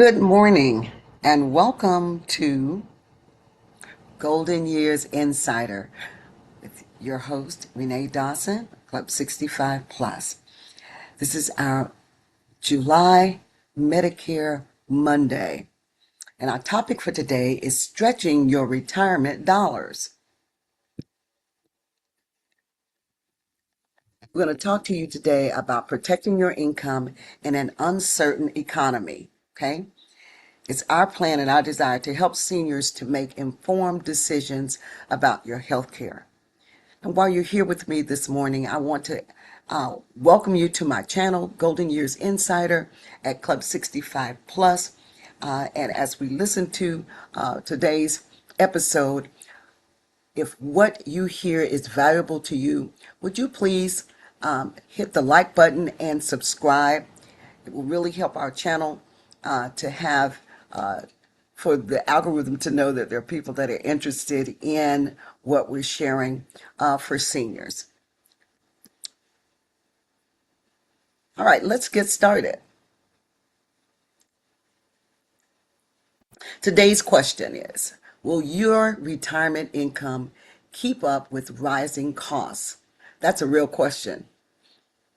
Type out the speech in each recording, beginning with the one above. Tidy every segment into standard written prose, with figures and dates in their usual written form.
Good morning and welcome to Golden Years Insider with your host, Renee Dawson, Club 65 Plus. This is our July Medicare Monday, and our topic for today is stretching your retirement dollars. We're going to talk to you today about protecting your income in an uncertain economy, okay? It's our plan and our desire to help seniors to make informed decisions about your health care. And while you're here with me this morning, I want to welcome you to my channel, Golden Years Insider at Club 65 Plus. And as we listen to today's episode, if what you hear is valuable to you, would you please hit the like button and subscribe? It will really help our channel to have, for the algorithm to know that there are people that are interested in what we're sharing for seniors. All right, let's get started. Today's question is, will your retirement income keep up with rising costs? That's a real question.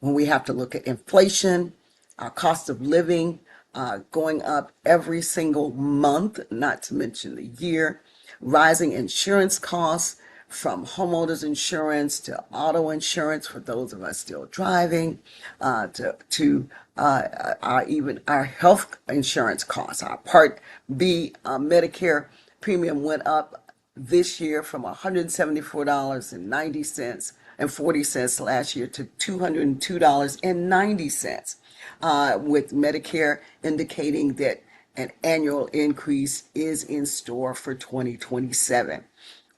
When we have to look at inflation, our cost of living going up every single month, not to mention the year, rising insurance costs from homeowners insurance to auto insurance for those of us still driving, to even our health insurance costs. Our Part B Medicare premium went up this year from $174.90 and 40 cents last year to $202.90, with Medicare indicating that an annual increase is in store for 2027.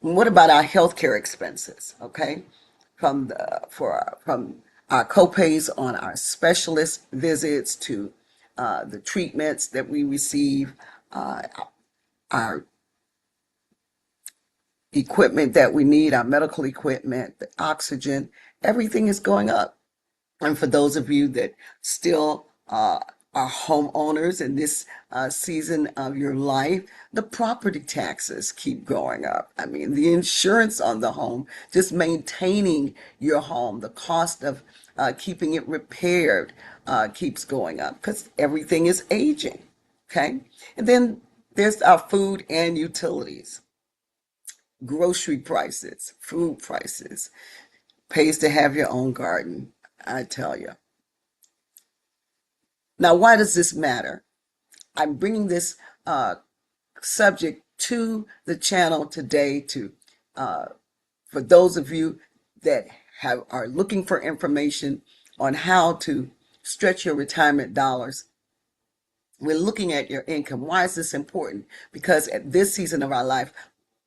And what about our healthcare expenses? Okay, from our copays on our specialist visits to the treatments that we receive, our equipment that we need, our medical equipment, the oxygen, everything is going up. And for those of you that still are homeowners in this season of your life, the property taxes keep going up. I mean, the insurance on the home, just maintaining your home, the cost of keeping it repaired keeps going up because everything is aging. Okay. And then there's our food and utilities, grocery prices, food prices. Pays to have your own garden, I tell you. Now, why does this matter? I'm bringing this subject to the channel today to for those of you that are looking for information on how to stretch your retirement dollars. We're looking at your income. Why is this important? Because at this season of our life,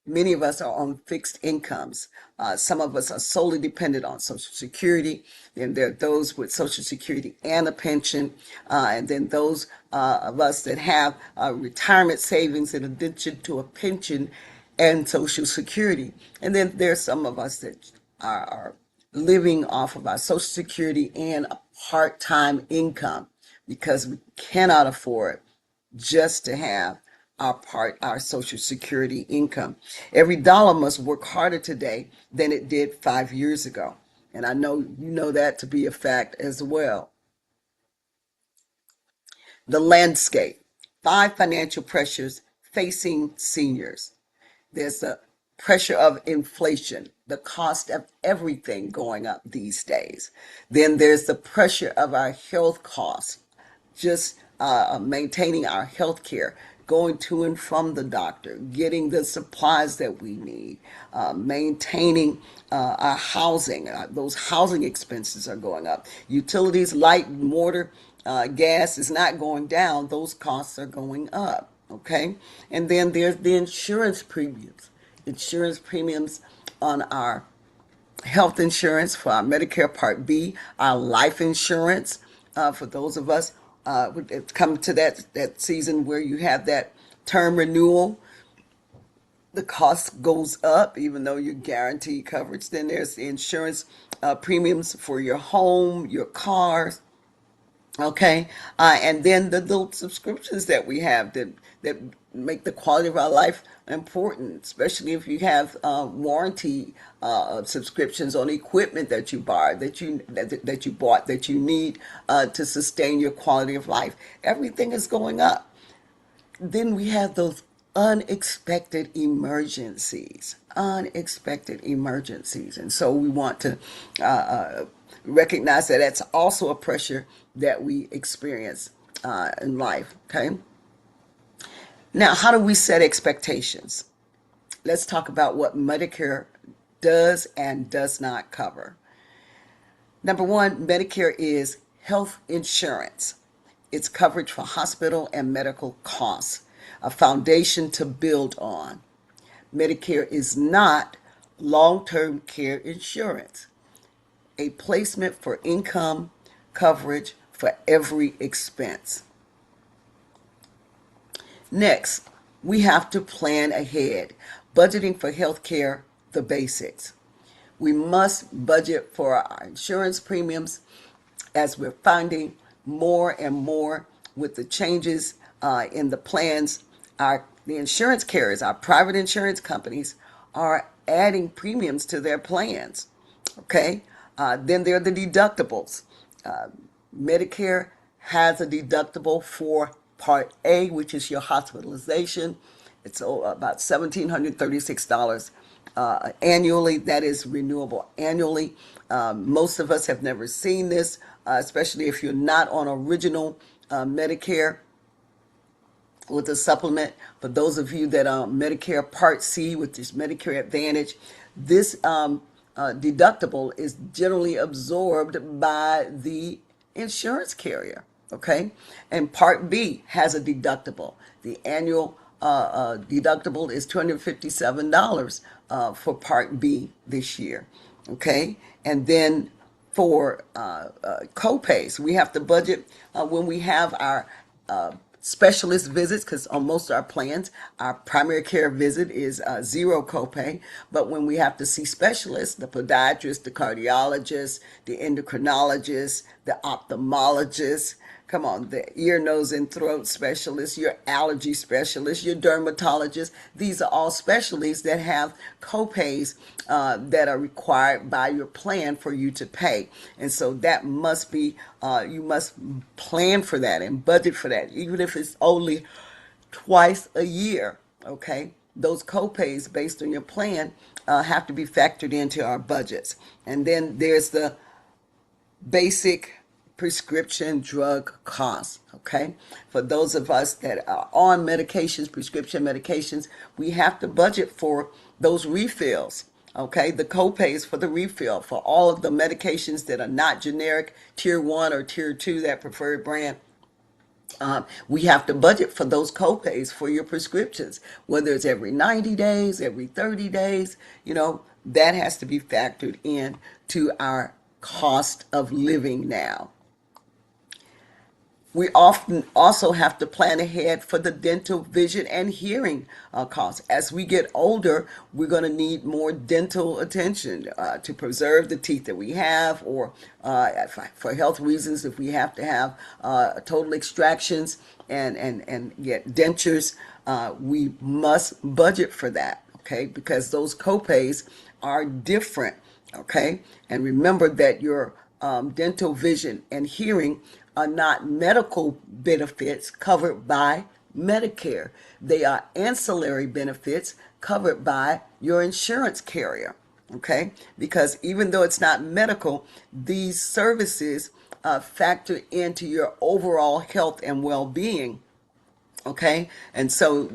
many of us are on fixed incomes. Some of us are solely dependent on Social Security. Then there are those with Social Security and a pension. And then those of us that have retirement savings in addition to a pension and Social Security. And then there's some of us that are living off of our Social Security and a part-time income because we cannot afford just to have our Social Security income. Every dollar must work harder today than it did 5 years ago. And I know you know that to be a fact as well. The landscape, 5 financial pressures facing seniors. There's the pressure of inflation, the cost of everything going up these days. Then there's the pressure of our health costs, just maintaining our health care, going to and from the doctor, getting the supplies that we need, maintaining our housing. Those housing expenses are going up. Utilities, light, water, gas is not going down. Those costs are going up. Okay. And then there's the insurance premiums. Insurance premiums on our health insurance, for our Medicare Part B, our life insurance, for those of us it's come to that season where you have that term renewal, the cost goes up even though you guarantee coverage. Then there's the insurance premiums for your home, your cars, Okay, and then the little subscriptions that we have that make the quality of our life important, especially if you have warranty subscriptions on equipment that you buy, that you bought, that you need to sustain your quality of life. Everything is going up. Then we have those unexpected emergencies, and so we want to recognize that that's also a pressure that we experience in life. Okay, now how do we set expectations? Let's talk about what Medicare does and does not cover. Number one, Medicare is health insurance. It's coverage for hospital and medical costs, a foundation to build on. Medicare is not long-term care insurance, a placement for income coverage for every expense. Next, we have to plan ahead, budgeting for health care, the basics. We must budget for our insurance premiums, as we're finding more and more with the changes in the plans. The insurance carriers, our private insurance companies, are adding premiums to their plans. Okay, then there are the deductibles. Medicare has a deductible for Part A, which is your hospitalization. It's about $1,736 annually. That is renewable annually. Most of us have never seen this, especially if you're not on original Medicare with a supplement. For those of you that are Medicare Part C, which is Medicare Advantage, this deductible is generally absorbed by the insurance carrier. Okay, and Part B has a deductible. The annual deductible is $257 for Part B this year. Okay, and then for copays, we have to budget when we have our specialist visits, because on most of our plans, our primary care visit is zero copay. But when we have to see specialists, the podiatrist, the cardiologist, the endocrinologist, the ophthalmologist, come on, the ear, nose, and throat specialist, your allergy specialist, your dermatologist. These are all specialties that have copays that are required by your plan for you to pay. And so that must be, you must plan for that and budget for that, even if it's only twice a year. Okay, those copays based on your plan have to be factored into our budgets. And then there's the basic prescription drug costs. Okay, for those of us that are on medications, prescription medications, we have to budget for those refills. Okay, the copays for the refill for all of the medications that are not generic tier 1 or tier 2, that preferred brand. We have to budget for those copays for your prescriptions, whether it's every 90 days, every 30 days. That has to be factored in to our cost of living now. We often also have to plan ahead for the dental, vision, and hearing costs. As we get older, we're going to need more dental attention to preserve the teeth that we have, or for health reasons, if we have to have total extractions and get dentures, we must budget for that, okay? Because those copays are different, okay? And remember that your dental, vision, and hearing are not medical benefits covered by Medicare. They are ancillary benefits covered by your insurance carrier. Okay? Because even though it's not medical, these services factor into your overall health and well-being. Okay? And so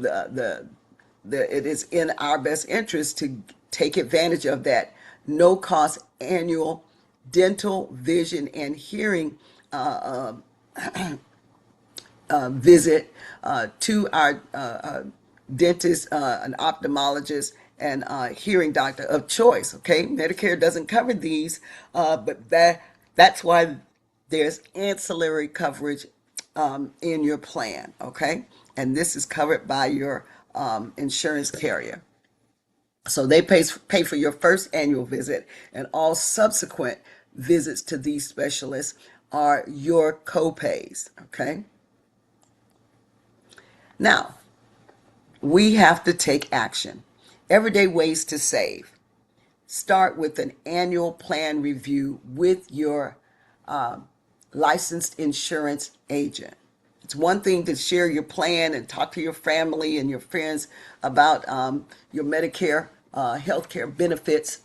it is in our best interest to take advantage of that no-cost annual dental, vision, and hearing visit to our dentist, an ophthalmologist, and hearing doctor of choice. Okay, Medicare doesn't cover these, but that's why there's ancillary coverage in your plan. Okay, and this is covered by your insurance carrier. So they pay for your first annual visit and all subsequent visits to these specialists are your copays. Okay. Now, we have to take action. Everyday ways to save. Start with an annual plan review with your licensed insurance agent. It's one thing to share your plan and talk to your family and your friends about your Medicare healthcare benefits,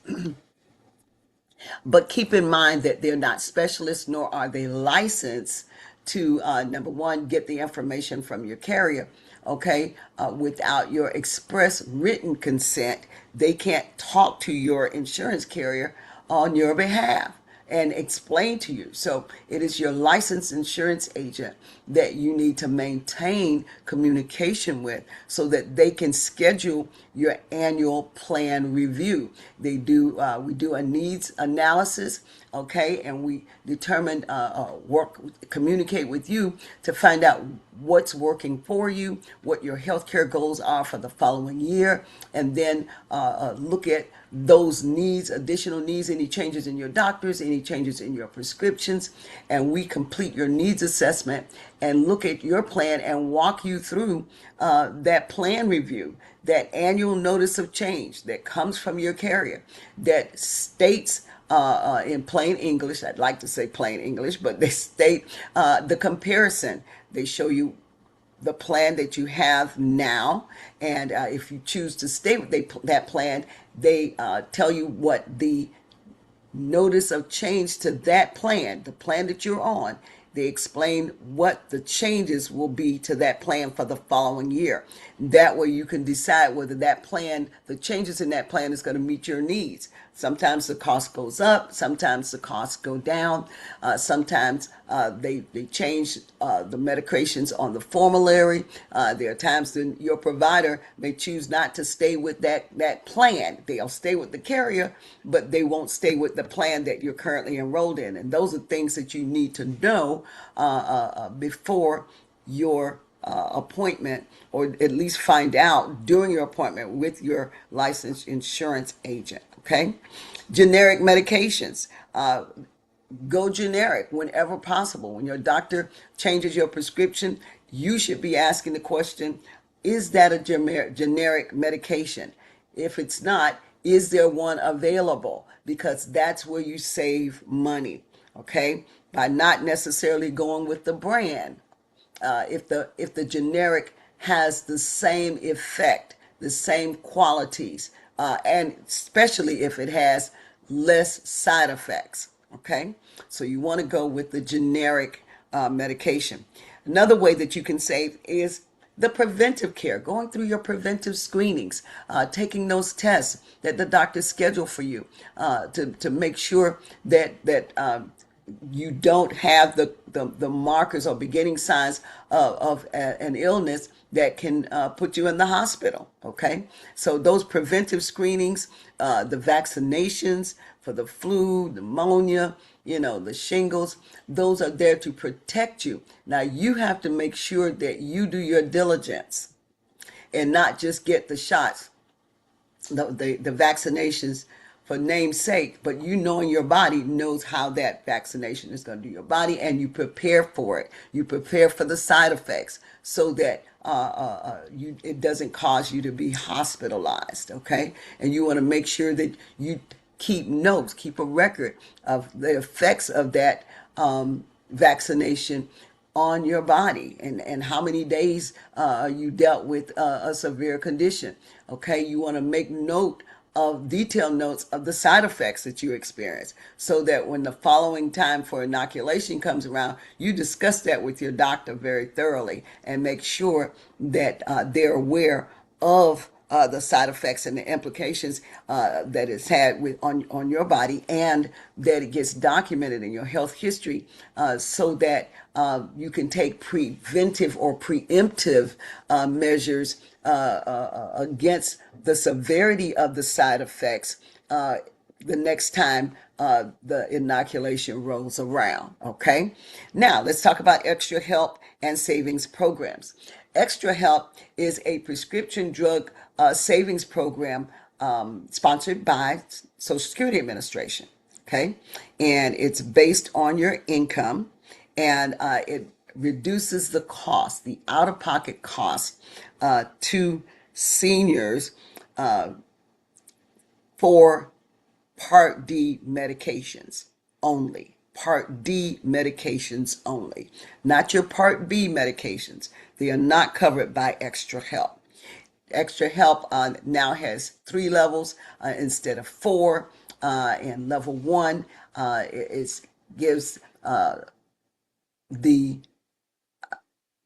but keep in mind that they're not specialists nor are they licensed to, number one, get the information from your carrier. Okay, without your express written consent, they can't talk to your insurance carrier on your behalf and explain to you. So it is your licensed insurance agent that you need to maintain communication with so that they can schedule your annual plan review. We do a needs analysis, okay, and we determine communicate with you to find out what's working for you, what your healthcare goals are for the following year, and then look at those needs, additional needs, any changes in your doctors, any changes in your prescriptions, and we complete your needs assessment and look at your plan and walk you through that plan review, that annual notice of change that comes from your carrier that states in plain English, I'd like to say plain English, but they state the comparison. They show you the plan that you have now, and if you choose to stay with that plan, they tell you what the notice of change to that plan, the plan that you're on. They explain what the changes will be to that plan for the following year. That way you can decide whether that plan, the changes in that plan is going to meet your needs. Sometimes the cost goes up, sometimes the costs go down, sometimes they change the medications on the formulary. There are times that your provider may choose not to stay with that plan. They'll stay with the carrier, but they won't stay with the plan that you're currently enrolled in. And those are things that you need to know before your appointment, or at least find out during your appointment with your licensed insurance agent. Okay. Generic medications. Go generic whenever possible. When your doctor changes your prescription, you should be asking the question, is that a generic medication? If it's not, is there one available? Because that's where you save money, okay? By not necessarily going with the brand. If the generic has the same effect, the same qualities, and especially if it has less side effects. Okay, so you want to go with the generic medication. Another way that you can save is the preventive care, going through your preventive screenings, taking those tests that the doctor scheduled for you to make sure that you don't have the markers or beginning signs of an illness that can put you in the hospital. Okay, so those preventive screenings, the vaccinations for the flu, pneumonia, the shingles, those are there to protect you. Now you have to make sure that you do your diligence and not just get the shots, the vaccinations for name's sake, but you knowing your body knows how that vaccination is going to do your body, and you prepare for it. You prepare for the side effects so that it doesn't cause you to be hospitalized, okay? And you want to make sure that you keep notes, keep a record of the effects of that vaccination on your body, and how many days you dealt with a severe condition. Okay, you want to make note of detailed notes of the side effects that you experience, so that when the following time for inoculation comes around, you discuss that with your doctor very thoroughly and make sure that they're aware of the side effects and the implications that it's had on your body, and that it gets documented in your health history, so that you can take preventive or preemptive measures against the severity of the side effects the next time the inoculation rolls around. Okay, now let's talk about extra help and savings programs. Extra Help is a prescription drug savings program sponsored by Social Security Administration. okay? And it's based on your income, and it reduces the cost, the out-of-pocket cost to seniors for Part D medications only. Part D medications only, not your Part B medications. They are not covered by extra help. Extra help now has 3 levels instead of 4. And level 1 gives the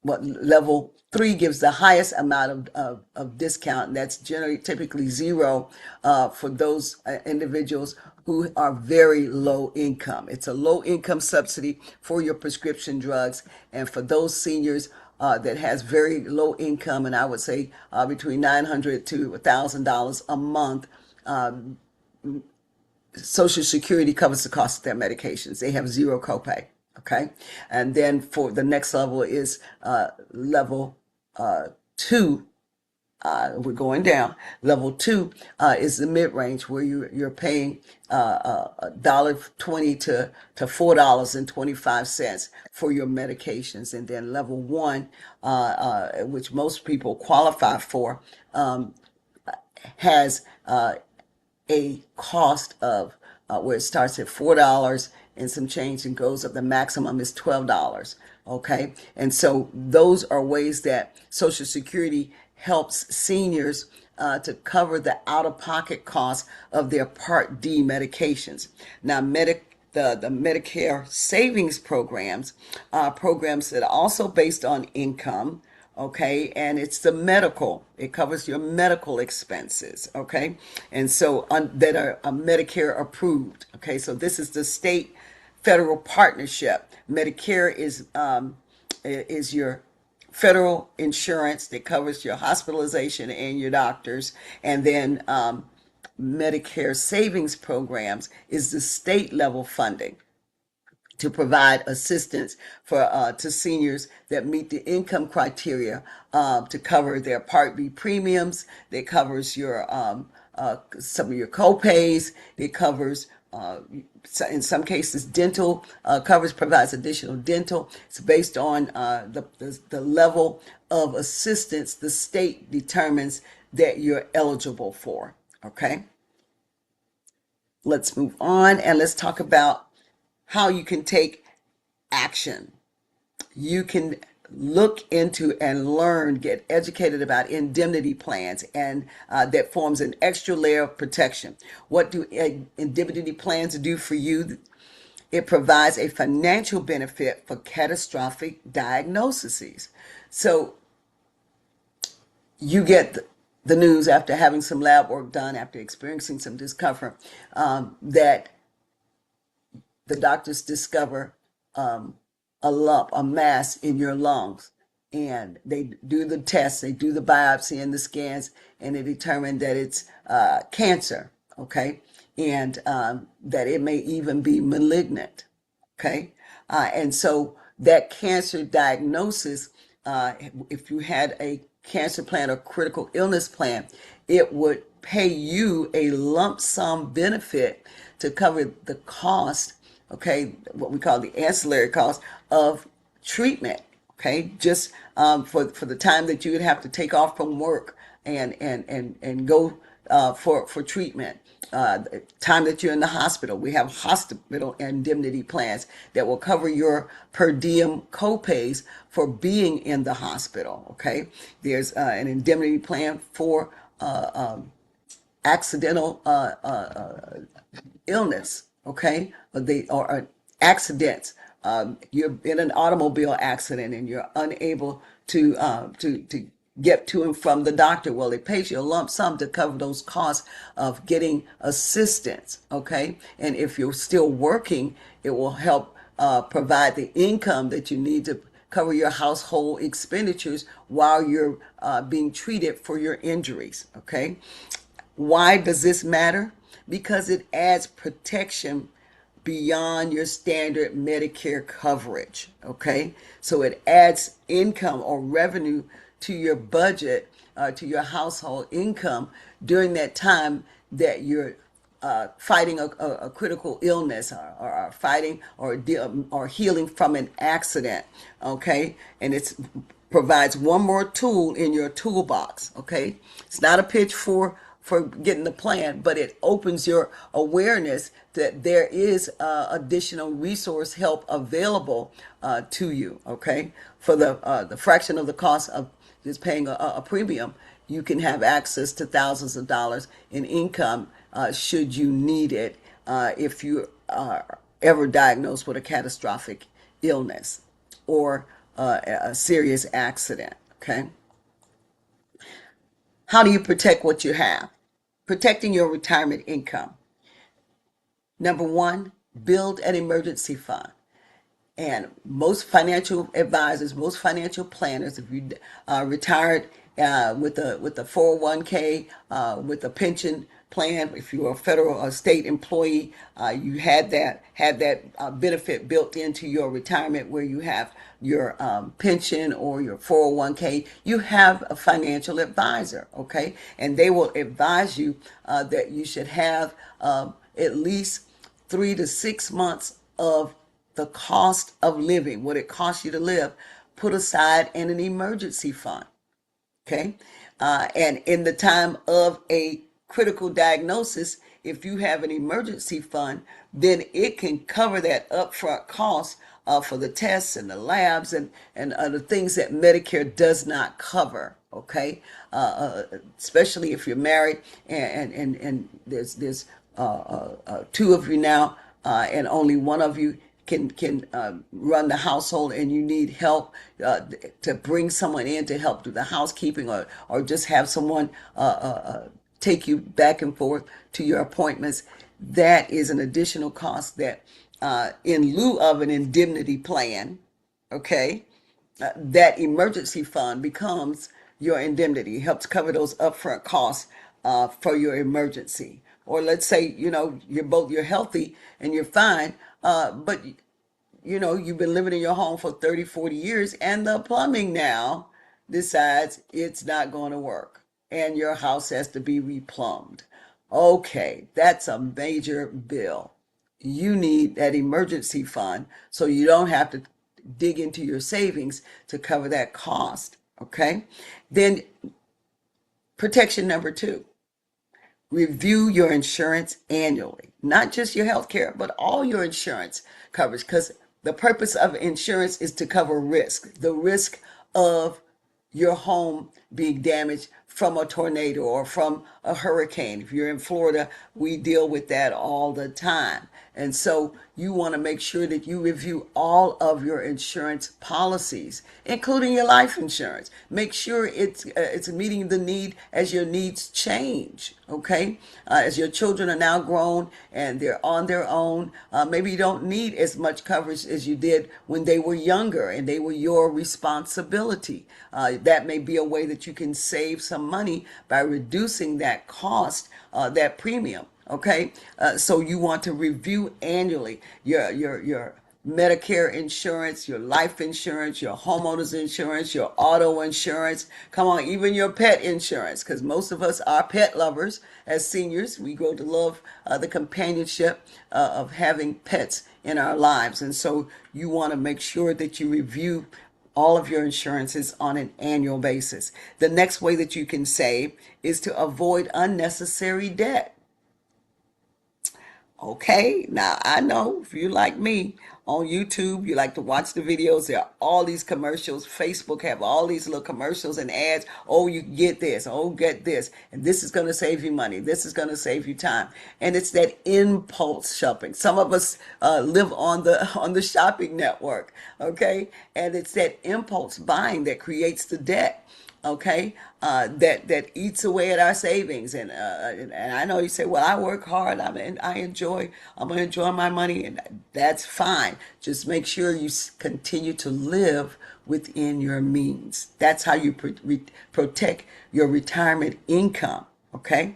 what level 3 gives the highest amount of discount, and that's generally typically 0 for those individuals who are very low income. It's a low income subsidy for your prescription drugs, and for those seniors that has very low income, and I would say between $900 to $1,000 a month, Social Security covers the cost of their medications. They have 0 copay. Okay. And then for the next level is level 2. We're going down. Level 2 is the mid range, where you're paying $1.20 to $4.25 for your medications. And then level 1, which most people qualify for, has a cost of where it starts at $4 and some change and goes up. The maximum is $12. Okay, and so those are ways that Social Security helps seniors to cover the out-of-pocket costs of their Part D medications. Now, the Medicare savings programs are programs that are also based on income. Okay, and it's the medical, it covers your medical expenses. Okay, and so that are Medicare approved. Okay, so this is the state federal partnership. Medicare is your federal insurance that covers your hospitalization and your doctors, and then Medicare savings programs is the state level funding to provide assistance for to seniors that meet the income criteria to cover their Part B premiums. That covers your some of your copays. It covers in some cases dental coverage, provides additional dental. It's based on the level of assistance the state determines that you're eligible for. Okay, let's move on and let's talk about how you can take action. You can look into and learn, get educated about indemnity plans, and that forms an extra layer of protection. What do indemnity plans do for you? It provides a financial benefit for catastrophic diagnoses. So you get the news after having some lab work done, after experiencing some discomfort, that the doctors discover a lump, a mass in your lungs. And they do the tests, they do the biopsy and the scans, and they determine that it's cancer, okay? And that it may even be malignant, okay? And so that cancer diagnosis, if you had a cancer plan or critical illness plan, it would pay you a lump sum benefit to cover the cost, okay, what we call the ancillary cost of treatment, okay, just for the time that you would have to take off from work and go for treatment. Time that you're in the hospital. We have hospital indemnity plans that will cover your per diem copays for being in the hospital. Okay, there's an indemnity plan for accidental illness. Okay, or accidents. You're in an automobile accident and you're unable to get to and from the doctor. Well, it pays you a lump sum to cover those costs of getting assistance. Okay, and if you're still working, it will help provide the income that you need to cover your household expenditures while you're being treated for your injuries. Okay, why does this matter? Because it adds protection beyond your standard Medicare coverage. Okay, so it adds income or revenue to your budget, to your household income during that time that you're fighting a critical illness, or fighting or healing from an accident. Okay, and it's provides one more tool in your toolbox. Okay, it's not a pitch for getting the plan, but it opens your awareness that there is additional resource help available to you. Okay, for the fraction of the cost of just paying a premium, you can have access to thousands of dollars in income should you need it if you are ever diagnosed with a catastrophic illness or a serious accident. Okay. How do you protect what you have? Protecting your retirement income. Number one, build an emergency fund. And most financial advisors, most financial planners, if you retired with a 401k, with a pension plan, if you're a federal or state employee, you had that benefit built into your retirement where you have your pension or your 401k, you have a financial advisor, okay? And they will advise you that you should have at least 3 to 6 months of the cost of living, what it costs you to live, put aside in an emergency fund. Okay. And in the time of a critical diagnosis, if you have an emergency fund, then it can cover that upfront cost for the tests and the labs and the things that Medicare does not cover. Okay. Especially if you're married and there's two of you now, and only one of you can run the household, and you need help to bring someone in to help do the housekeeping, or just have someone take you back and forth to your appointments, that is an additional cost that in lieu of an indemnity plan, okay, that emergency fund becomes your indemnity. It helps cover those upfront costs for your emergency. Or let's say, you're healthy and you're fine, but you've been living in your home for 30, 40 years, and the plumbing now decides it's not going to work and your house has to be replumbed. Okay, that's a major bill. You need that emergency fund so you don't have to dig into your savings to cover that cost. Okay, then protection number two, review your insurance annually, not just your health care, but all your insurance coverage, because the purpose of insurance is to cover risk, the risk of your home being damaged from a tornado or from a hurricane. If you're in Florida, we deal with that all the time. And so you want to make sure that you review all of your insurance policies, including your life insurance. Make sure it's meeting the need as your needs change, okay? As your children are now grown and they're on their own, maybe you don't need as much coverage as you did when they were younger and they were your responsibility. That may be a way that you can save some money by reducing that cost, that premium. Okay, so you want to review annually your Medicare insurance, your life insurance, your homeowners insurance, your auto insurance. Come on, even your pet insurance, because most of us are pet lovers as seniors. We grow to love the companionship of having pets in our lives, and so you want to make sure that you review all of your insurances on an annual basis. The next way that you can save is to avoid unnecessary debt. Okay, now I know if you like me on YouTube, you like to watch the videos, there are all these commercials. Facebook have all these little commercials and ads. Oh, you get this. Oh, get this. And this is going to save you money. This is going to save you time. And it's that impulse shopping. Some of us live on the shopping network, okay? And it's that impulse buying that creates the debt. Okay, that eats away at our savings, and I know you say, well, I work hard, I'm gonna enjoy my money, and that's fine. Just make sure you continue to live within your means. That's how you protect your retirement income. Okay.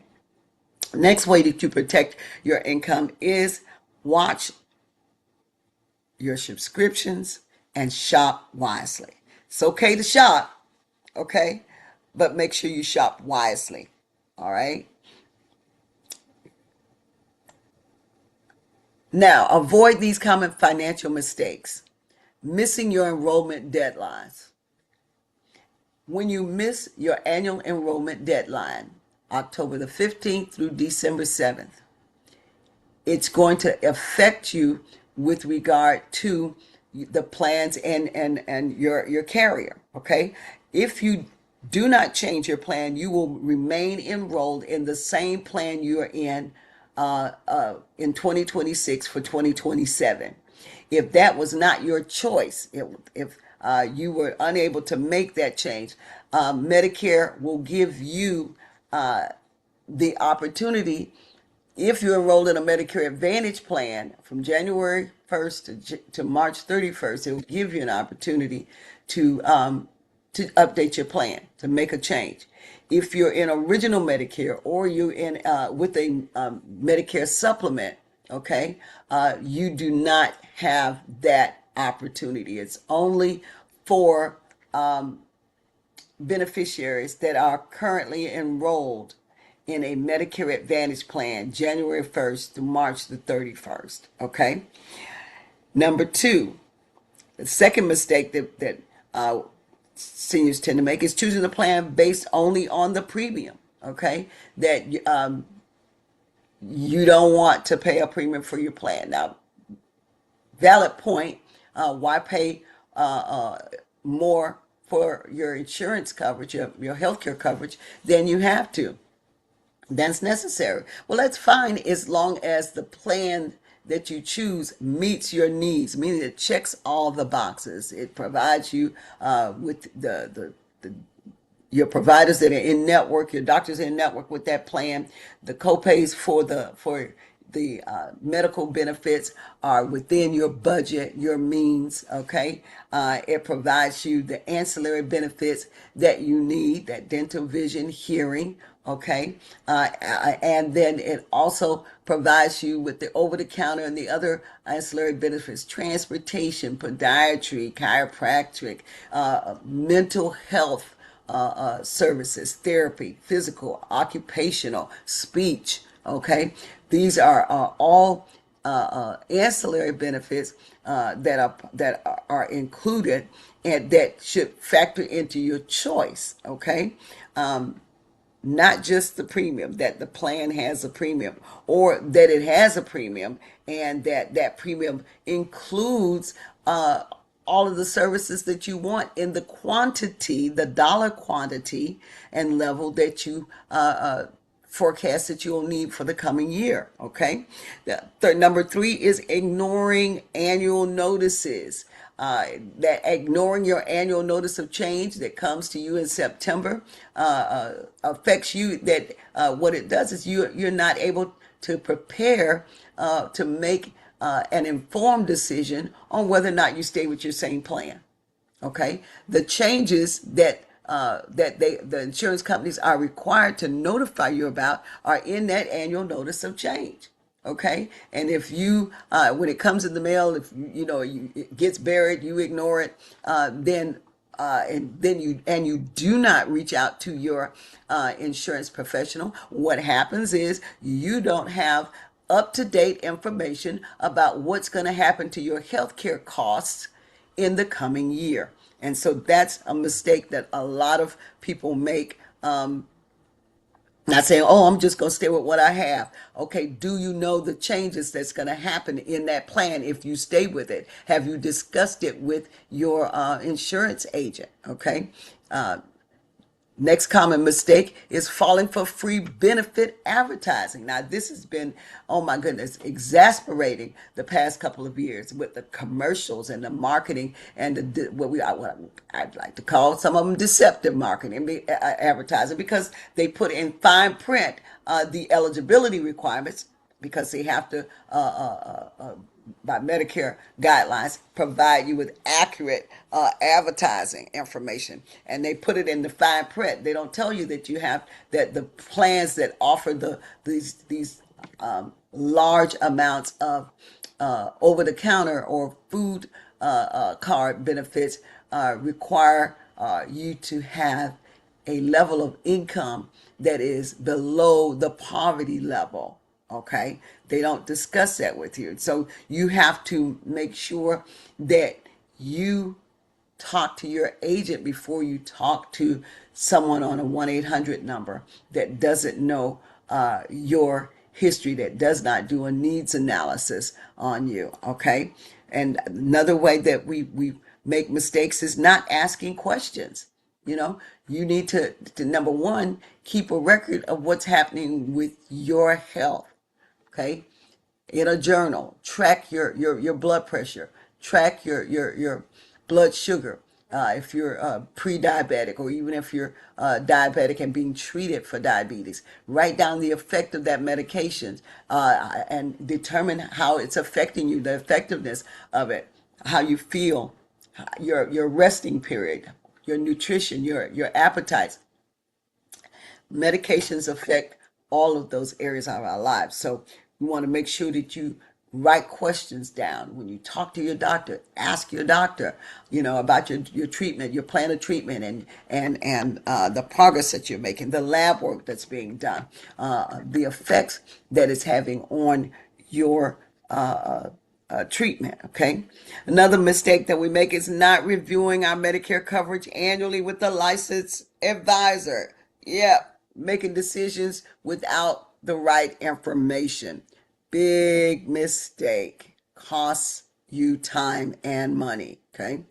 Next way that you protect your income is watch your subscriptions and shop wisely. It's okay to shop. Okay, but make sure you shop wisely. All right. Now, avoid these common financial mistakes. Missing your enrollment deadlines. When you miss your annual enrollment deadline, October the 15th through December 7th, it's going to affect you with regard to the plans and your carrier. Okay, if you do not change your plan, you will remain enrolled in the same plan you're in 2026 for 2027. If that was not your choice, if you were unable to make that change, Medicare will give you the opportunity. If you enrolled in a Medicare Advantage plan from January 1st to March 31st, it will give you an opportunity to update your plan, to make a change. If you're in original Medicare or you're in with a Medicare supplement, okay, you do not have that opportunity. It's only for beneficiaries that are currently enrolled in a Medicare Advantage plan January 1st to March the 31st. Okay. Number two, the second mistake that seniors tend to make is choosing a plan based only on the premium. Okay. That you don't want to pay a premium for your plan. Now, valid point. Why pay more for your insurance coverage, your health care coverage, than you have to? That's necessary. Well, that's fine as long as the plan that you choose meets your needs, meaning it checks all the boxes. It provides you with the your providers that are in network, your doctors in network with that plan. The copays for the medical benefits are within your budget, your means. Okay, it provides you the ancillary benefits that you need, that dental, vision, hearing. Okay, and then it also provides you with the over-the-counter and the other ancillary benefits: transportation, podiatry, chiropractic, mental health services, therapy, physical, occupational, speech. Okay, these are all ancillary benefits that are included and that should factor into your choice. Okay, not just the premium, that the plan has a premium, or that it has a premium and that premium includes all of the services that you want in the quantity, the dollar quantity and level that you forecast that you'll need for the coming year. Okay. Number three is ignoring annual notices. That ignoring your annual notice of change that comes to you in September affects you. That what it does is you're not able to prepare to make an informed decision on whether or not you stay with your same plan. Okay, the changes that the insurance companies are required to notify you about are in that annual notice of change. Okay, and if you when it comes in the mail, if it gets buried, you ignore it, then you do not reach out to your insurance professional, what happens is you don't have up-to-date information about what's going to happen to your health care costs in the coming year. And so that's a mistake that a lot of people make. Not saying, oh, I'm just going to stay with what I have. Okay, do you know the changes that's going to happen in that plan if you stay with it? Have you discussed it with your insurance agent? Okay. Next common mistake is falling for free benefit advertising. Now, this has been, oh my goodness, exasperating the past couple of years with the commercials and the marketing and what I'd like to call some of them deceptive marketing, advertising, because they put in fine print the eligibility requirements, because they have to by Medicare guidelines, provide you with accurate advertising information, and they put it in the fine print. They don't tell you that you have that the plans that offer these large amounts of over-the-counter or food card benefits require you to have a level of income that is below the poverty level. Okay, they don't discuss that with you. So you have to make sure that you talk to your agent before you talk to someone on a 1-800 number that doesn't know your history, that does not do a needs analysis on you. Okay, and another way that we make mistakes is not asking questions. You know, you need to number one, keep a record of what's happening with your health. Okay, in a journal, track your blood pressure, track your blood sugar. If you're pre-diabetic, or even if you're diabetic and being treated for diabetes, write down the effect of that medication, and determine how it's affecting you, the effectiveness of it, how you feel, your resting period, your nutrition, your appetites. Medications affect all of those areas of our lives. So you want to make sure that you write questions down. When you talk to your doctor, ask your doctor, about your treatment, your plan of treatment, and the progress that you're making, the lab work that's being done, the effects that it's having on your treatment. Okay. Another mistake that we make is not reviewing our Medicare coverage annually with a licensed advisor. Yep. Making decisions without the right information. Big mistake. Costs you time and money. Okay.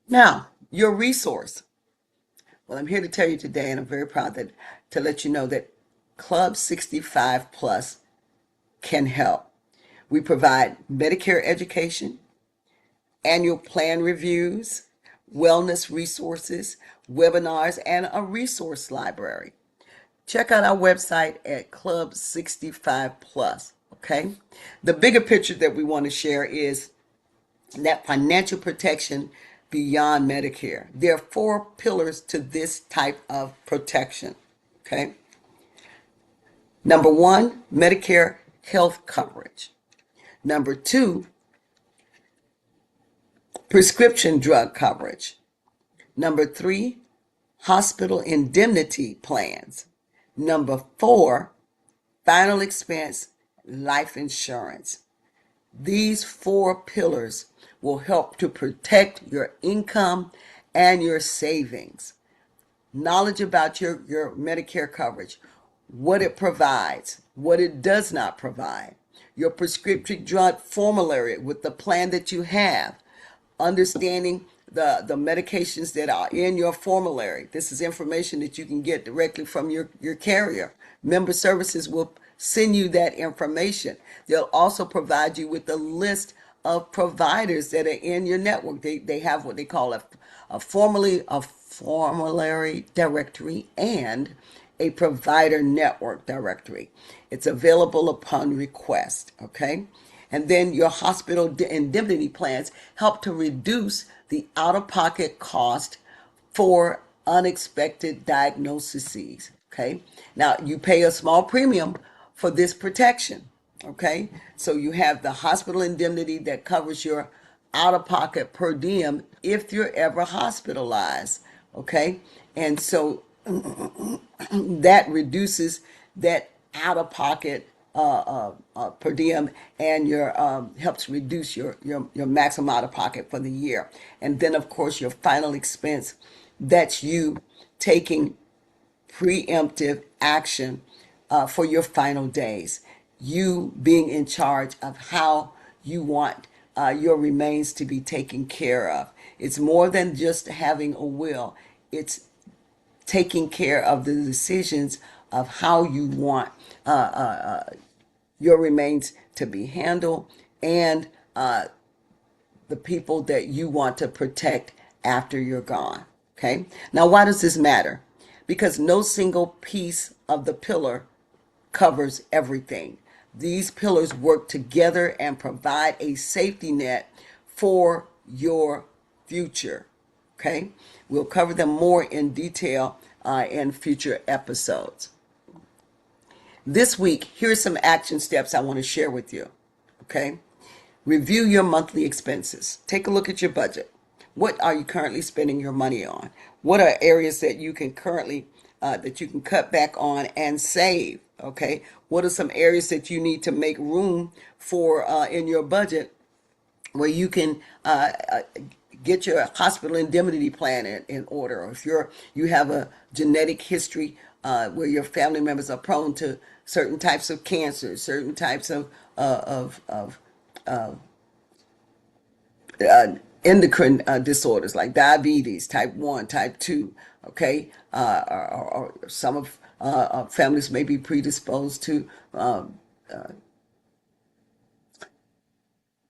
Now, your resource. Well, I'm here to tell you today, and I'm very proud to let you know that Club 65 Plus can help. We provide Medicare education, annual plan reviews, wellness resources, webinars, and a resource library. Check out our website at Club 65 Plus. Okay. The bigger picture that we want to share is that financial protection beyond Medicare. There are 4 pillars to this type of protection. Okay. Number 1, Medicare health coverage. Number 2, prescription drug coverage. Number 3, hospital indemnity plans. Number 4, final expense life insurance. These 4 pillars will help to protect your income and your savings. Knowledge about your Medicare coverage, what it provides, what it does not provide, your prescription drug formulary with the plan that you have, understanding the medications that are in your formulary. This is information that you can get directly from your carrier. Member services will send you that information. They'll also provide you with a list of providers that are in your network. They have what they call a formulary directory and a provider network directory. It's available upon request. Okay. And then your hospital indemnity plans help to reduce the out-of-pocket cost for unexpected diagnoses. Okay. Now you pay a small premium for this protection. Okay. So you have the hospital indemnity that covers your out-of-pocket per diem if you're ever hospitalized. Okay. And so that reduces that out-of-pocket per diem, and your helps reduce your maximum out of pocket for the year. And then of course your final expense, that's you taking preemptive action for your final days, you being in charge of how you want your remains to be taken care of. It's more than just having a will. It's taking care of the decisions of how you want your remains to be handled, and the people that you want to protect after you're gone. Okay. Now, why does this matter? Because no single piece of the pillar covers everything. These pillars work together and provide a safety net for your future. Okay. We'll cover them more in detail in future episodes. This week, here's some action steps I want to share with you. Okay. Review your monthly expenses. Take a look at your budget. What are you currently spending your money on? What are areas that you can currently that you can cut back on and save? Okay. What are some areas that you need to make room for in your budget where you can get your hospital indemnity plan in order, or if you have a genetic history where your family members are prone to certain types of cancer, certain types of endocrine disorders like diabetes, type 1, type 2, okay? Or some of families may be predisposed to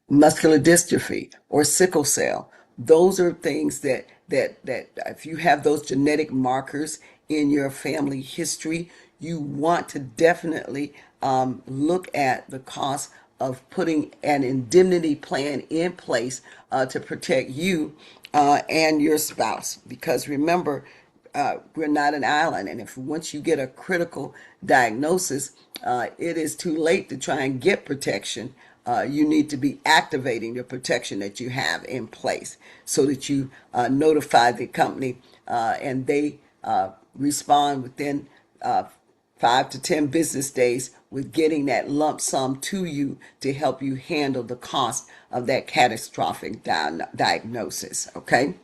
muscular dystrophy or sickle cell. Those are things that if you have those genetic markers in your family history, you want to definitely look at the cost of putting an indemnity plan in place to protect you and your spouse. Because remember, we're not an island, and if once you get a critical diagnosis, it is too late to try and get protection. You need to be activating the protection that you have in place so that you notify the company and they respond within 5 to 10 business days with getting that lump sum to you to help you handle the cost of that catastrophic diagnosis. Okay.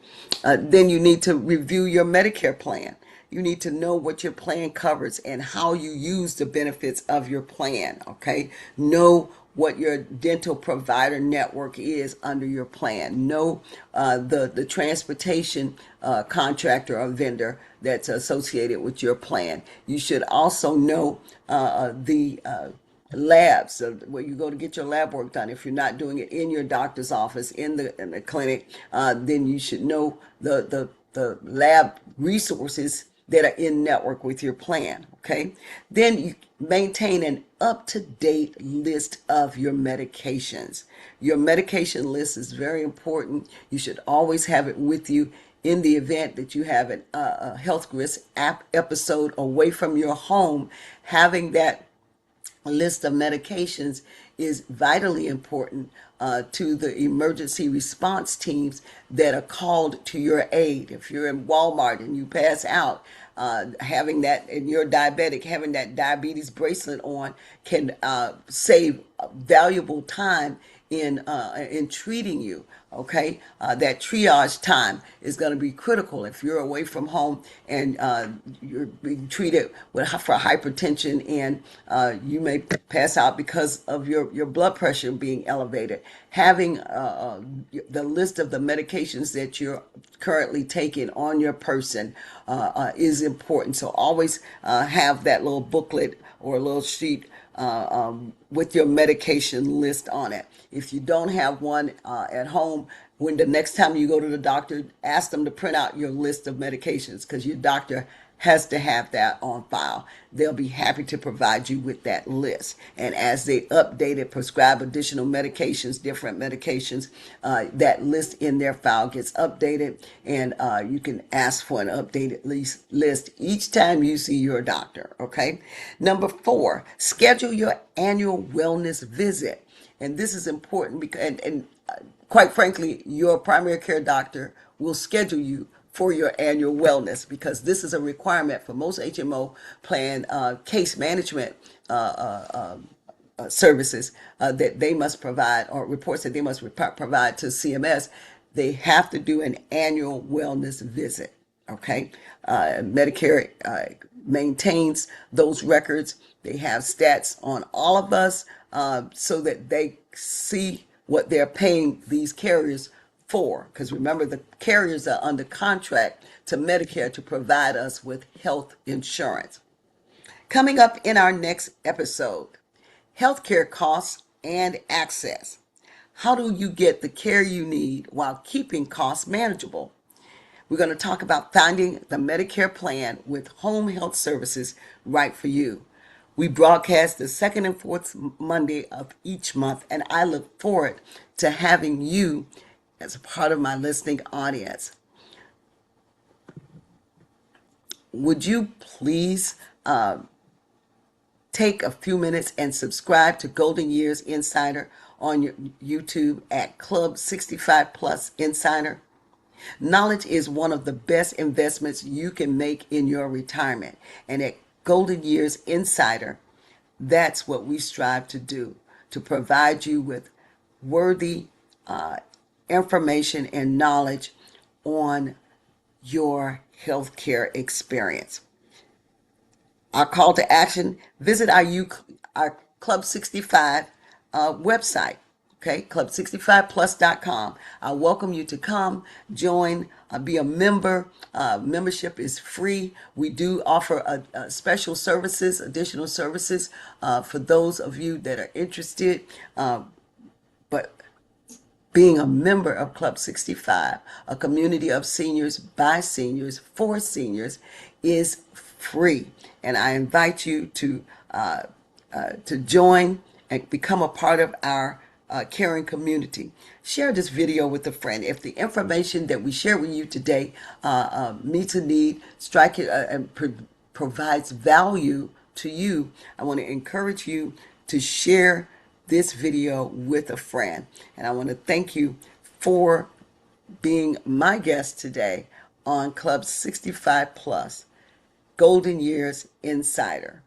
Then you need to review your Medicare plan. You need to know what your plan covers and how you use the benefits of your plan. Okay. Know what your dental provider network is under your plan. Know the transportation contractor or vendor that's associated with your plan. You should also know the labs where you go to get your lab work done. If you're not doing it in your doctor's office, in the clinic, then you should know the lab resources that are in network with your plan. Okay. Then you maintain an up-to-date list of your medications. Your medication list is very important. You should always have it with you in the event that you have a health risk episode away from your home. Having that list of medications is vitally important to the emergency response teams that are called to your aid. If you're in Walmart and you pass out, having that, and you're diabetic, having that diabetes bracelet on can save valuable time in treating you. Okay, that triage time is going to be critical if you're away from home and you're being treated for hypertension, and you may pass out because of your blood pressure being elevated. Having the list of the medications that you're currently taking on your person is important. So always have that little booklet or a little sheet with your medication list on it. If you don't have one at home, when the next time you go to the doctor, ask them to print out your list of medications, because your doctor has to have that on file. They'll be happy to provide you with that list. And as they update it, prescribe additional medications, different medications, that list in their file gets updated, and you can ask for an updated list each time you see your doctor. Okay. Number 4, schedule your annual wellness visit. And this is important because, and quite frankly, your primary care doctor will schedule you for your annual wellness, because this is a requirement for most HMO plan case management services that they must provide, or reports that they must provide to CMS. They have to do an annual wellness visit. Okay. Medicare maintains those records. They have stats on all of us so that they see what they're paying these carriers for. Because remember, the carriers are under contract to Medicare to provide us with health insurance. Coming up in our next episode, healthcare costs and access. How do you get the care you need while keeping costs manageable? We're going to talk about finding the Medicare plan with home health services right for you. We broadcast the second and fourth Monday of each month, and I look forward to having you as a part of my listening audience. Would you please take a few minutes and subscribe to Golden Years Insider on your YouTube at Club 65 Plus Insider? Knowledge is one of the best investments you can make in your retirement. And at Golden Years Insider, That's what we strive to do, to provide you with worthy information and knowledge on your healthcare experience. Our call to action, visit our Club 65 website, okay, club65plus.com. I welcome you to come, join, be a member. Membership is free. We do offer special services, additional services for those of you that are interested. But being a member of Club 65, a community of seniors by seniors for seniors, is free. And I invite you to join and become a part of our caring community. Share this video with a friend. If the information that we share with you today meets a need, strike it and provides value to you, I want to encourage you to share this video with a friend. And I want to thank you for being my guest today on Club 65 Plus Golden Years Insider.